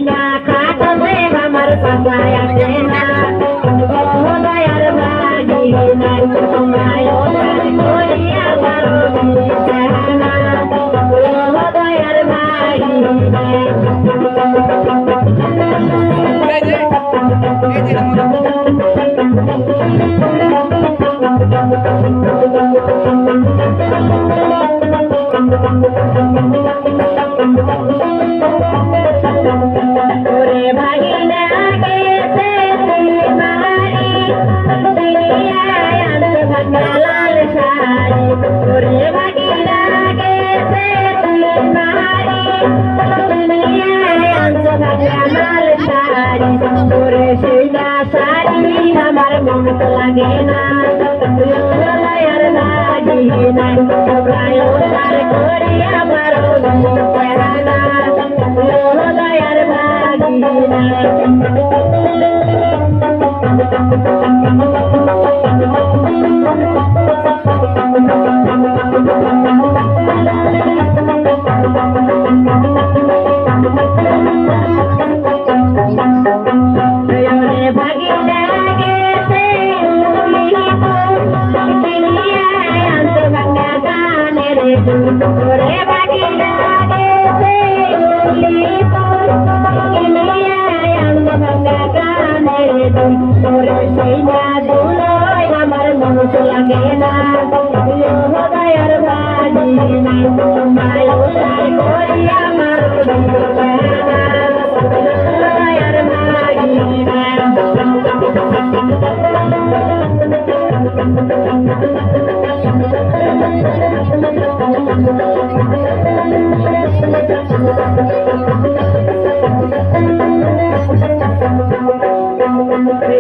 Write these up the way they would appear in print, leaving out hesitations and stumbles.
না খাটলে আমার পাতায় আসে না দয়ার বাড়ি নাই তোমরায় করিয়া পারো না দয়ার বাড়ি ওরে ভাগিনা গেছে মারি দুনিয়ায় আনতে ভাগনা লাল শাড়ি ওরে ভাগিনা গেছে মারি দুনিয়ায় আনতে ভাগনা লাল শাড়ি ওরে সেই না শাড়ি আমার মন তো লাগে না দয়ার বাড়ি নাই তোমরায় সার করে আমার না দয়ার বাড়ি নাই ভাগিনা গেছে ওরে ভাগিনা গেছে ওরে সেই না দুলয় আমার মন তো লাগে না দয়ার বাড়ি নাই তোমায় উদ্ধার করি আমার দয়ার বাড়ি নাই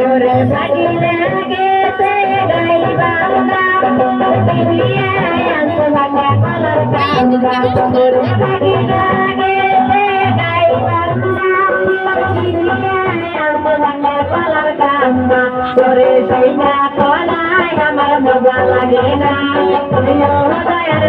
ওরে ভাগিনা গেছে গাইবা ভাগনা কলার কান্দা ওরে ভাগিনা গেছে গাইবা ভাগনা কলার কান্দা ওরে সেই না কলায় আমার মজা লাগে না দয়ার